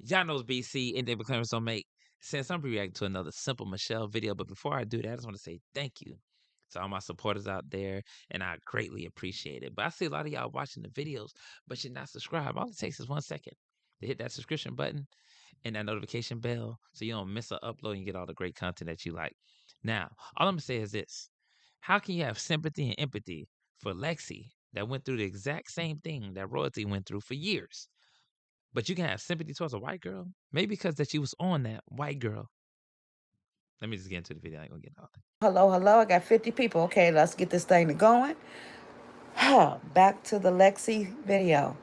Y'all knows BC and David Clarence don't make sense. I'm reacting to another Simple Michelle video, but before I do that, I just want to say thank you to all my supporters out there, and I greatly appreciate it. But I see a lot of y'all watching the videos, but you're not subscribed. All it takes is 1 second to hit that subscription button and that notification bell so you don't miss an upload and you get all the great content that you like. Now, all I'm gonna say is this: how can you have sympathy and empathy for Lexi that went through the exact same thing that Royalty went through for years? But you can have sympathy towards a white girl? Maybe because that you was on that white girl. Let me just get into the video. I ain't gonna get all that. Hello, hello. I got 50 people. Okay, let's get this thing going. Back to the Lexi video.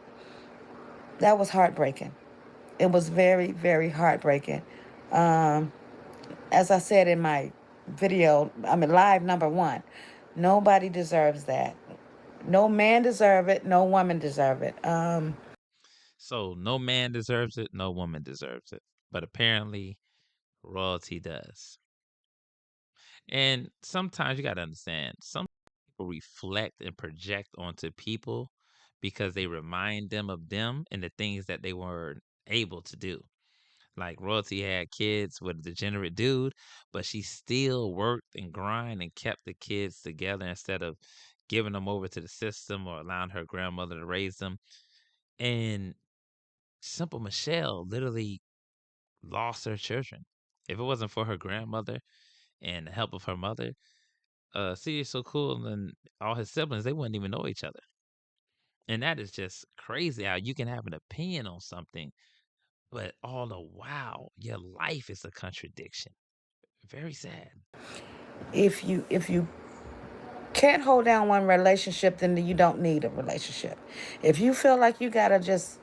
That was heartbreaking. It was very, very heartbreaking. Um, as I said in my video, live number 1. Nobody deserves that. No man deserve it. No woman deserve it. So no man deserves it, no woman deserves it. But apparently Royalty does. And sometimes you gotta understand, some people reflect and project onto people because they remind them of them and the things that they weren't able to do. Like Royalty had kids with a degenerate dude, but she still worked and grind and kept the kids together instead of giving them over to the system or allowing her grandmother to raise them. And Simple Michelle literally lost her children. If it wasn't for her grandmother and the help of her mother, CJ So Cool and all his siblings, they wouldn't even know each other. And that is just crazy how you can have an opinion on something, but all the while your life is a contradiction. Very sad. If you can't hold down one relationship, then you don't need a relationship. If you feel like you gotta just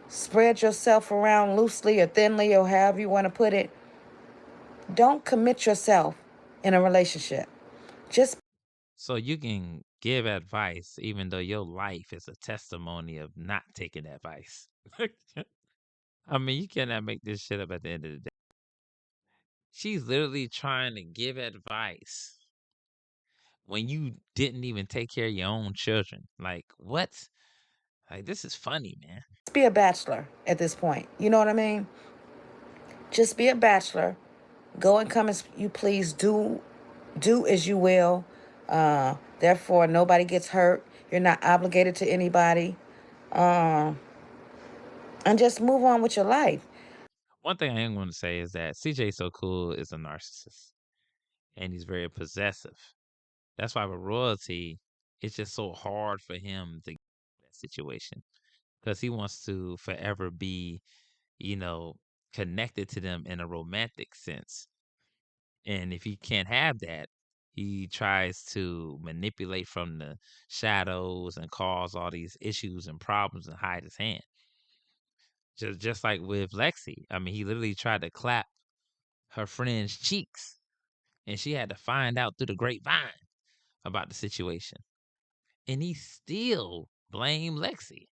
spread yourself around loosely or thinly or however you want to put it, don't commit yourself in a relationship. Just So you can give advice even though your life is a testimony of not taking advice. I mean, you cannot make this shit up at the end of the day. She's literally trying to give advice when you didn't even take care of your own children. Like, what? Like, this is funny, man. be a bachelor at this point. You know what I mean? Just be a bachelor. Go and come as you please. Do as you will. Therefore, nobody gets hurt. You're not obligated to anybody. Uh, and just move on with your life. One thing I am going to say is that CJ So Cool is a narcissist and he's very possessive. That's why with Royalty, it's just so hard for him to get that situation because he wants to forever be, you know, connected to them in a romantic sense. And if he can't have that, he tries to manipulate from the shadows and cause all these issues and problems and hide his hand. Just like with Lexi. I mean, he literally tried to clap her friend's cheeks and she had to find out through the grapevine about the situation. And he still blamed Lexi.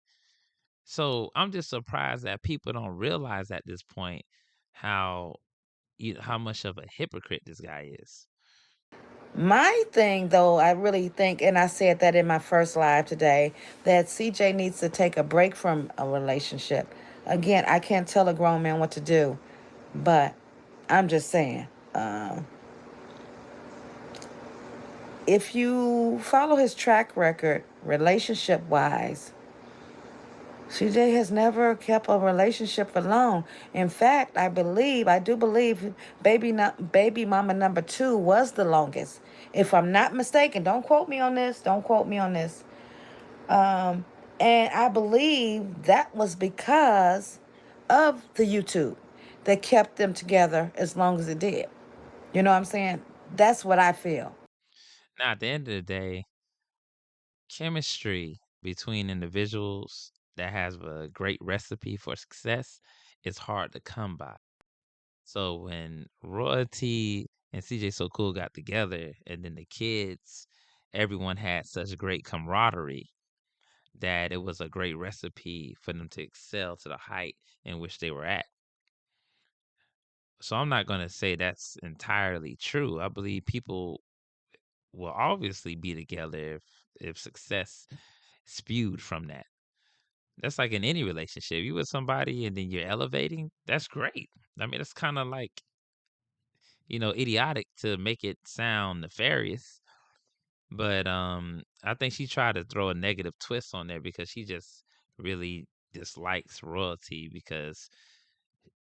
So I'm just surprised that people don't realize at this point how how much of a hypocrite this guy is. My thing, though, I really think, and I said that in my first live today, that CJ needs to take a break from a relationship. Again, I can't tell a grown man what to do, but I'm just saying. If you follow his track record, relationship wise, CJ has never kept a relationship for long. In fact, I do believe, baby mama number 2 was the longest. If I'm not mistaken, don't quote me on this. Don't quote me on this. And I believe that was because of the YouTube that kept them together as long as it did. You know what I'm saying? That's what I feel. Now, at the end of the day, chemistry between individuals that has a great recipe for success is hard to come by. So when Royalty and CJ So Cool got together and then the kids, everyone had such great camaraderie that it was a great recipe for them to excel to the height in which they were at. So I'm not going to say that's entirely true. I believe people will obviously be together if success spewed from that. That's like in any relationship. You with somebody and then you're elevating, that's great. I mean, it's kind of like, idiotic to make it sound nefarious. But I think she tried to throw a negative twist on there because she just really dislikes royalty because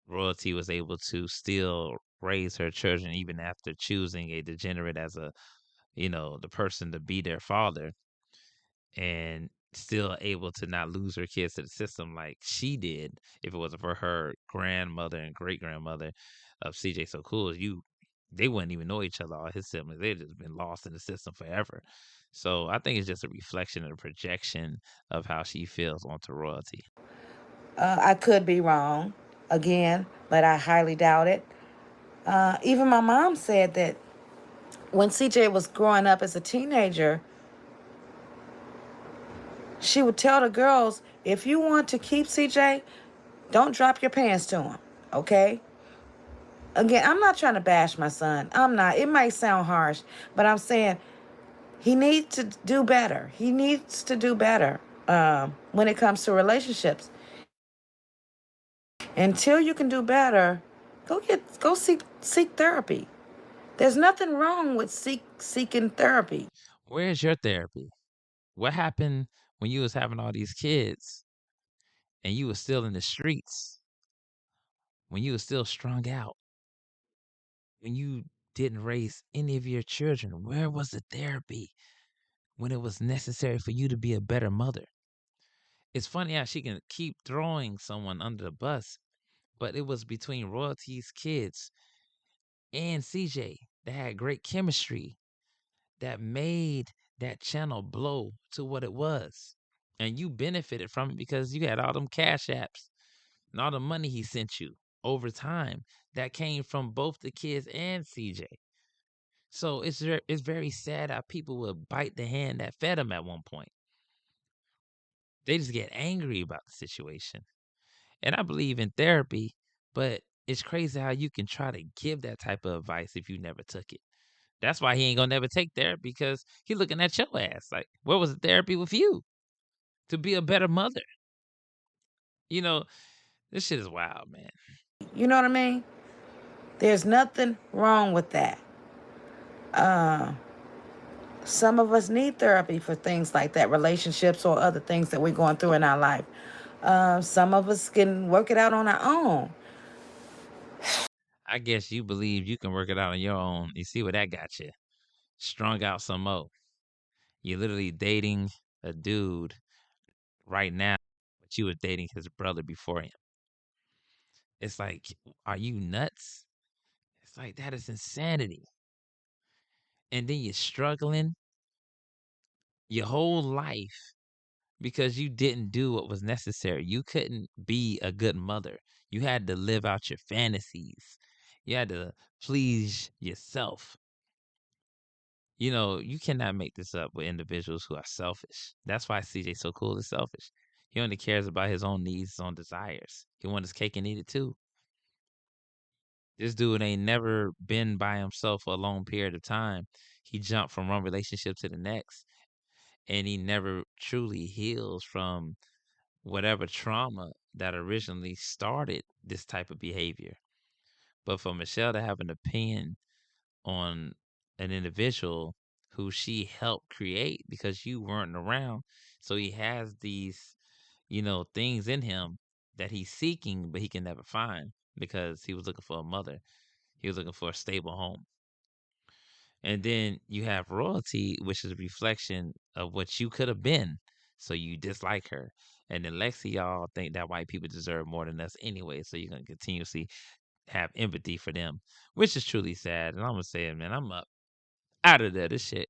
royalty was able to still raise her children even after choosing a degenerate as the person to be their father, and still able to not lose her kids to the system like she did if it wasn't for her grandmother and great grandmother of CJ So Cool. They wouldn't even know each other, all his siblings. They'd just been lost in the system forever. So I think it's just a reflection and a projection of how she feels onto royalty. I could be wrong again, but I highly doubt it. Even my mom said that when CJ was growing up as a teenager, she would tell the girls, if you want to keep CJ, don't drop your pants to him, okay? Again, I'm not trying to bash my son. I'm not. It might sound harsh, but I'm saying he needs to do better. He needs to do better when it comes to relationships. Until you can do better, go seek therapy. There's nothing wrong with seeking therapy. Where's your therapy? What happened when you was having all these kids and you was still in the streets, when you was still strung out, when you didn't raise any of your children? Where was the therapy when it was necessary for you to be a better mother? It's funny how she can keep throwing someone under the bus, but it was between Royalty's kids and CJ that had great chemistry that made that channel blow to what it was. And you benefited from it because you had all them cash apps and all the money he sent you over time that came from both the kids and CJ. So it's very sad how people will bite the hand that fed them at one point. They just get angry about the situation. And I believe in therapy, but it's crazy how you can try to give that type of advice if you never took it. That's why he ain't gonna never take therapy because he looking at your ass like, where was the therapy with you to be a better mother? You know, this shit is wild, man. You know what I mean? There's nothing wrong with that. Uh, some of us need therapy for things like that, relationships or other things that we're going through in our life. Some of us can work it out on our own. I guess you believe you can work it out on your own. You see what that got you? Strung out some more. You're literally dating a dude right now, but you were dating his brother before him. It's like, are you nuts? It's like that is insanity. And then you're struggling your whole life because you didn't do what was necessary. You couldn't be a good mother. You had to live out your fantasies. You had to please yourself. You cannot make this up with individuals who are selfish. That's why CJ So Cool is selfish. He only cares about his own needs, his own desires. He wants his cake and eat it too. This dude ain't never been by himself for a long period of time. He jumped from one relationship to the next, and he never truly heals from whatever trauma that originally started this type of behavior. But for Michelle to have an opinion on an individual who she helped create because you weren't around, so he has these, things in him that he's seeking, but he can never find because he was looking for a mother. He was looking for a stable home. And then you have royalty, which is a reflection of what you could have been. So you dislike her. And then Lexi, y'all think that white people deserve more than us anyway. So you're going to continuously have empathy for them, which is truly sad. And I'm going to say it, man, I'm up out of there. This shit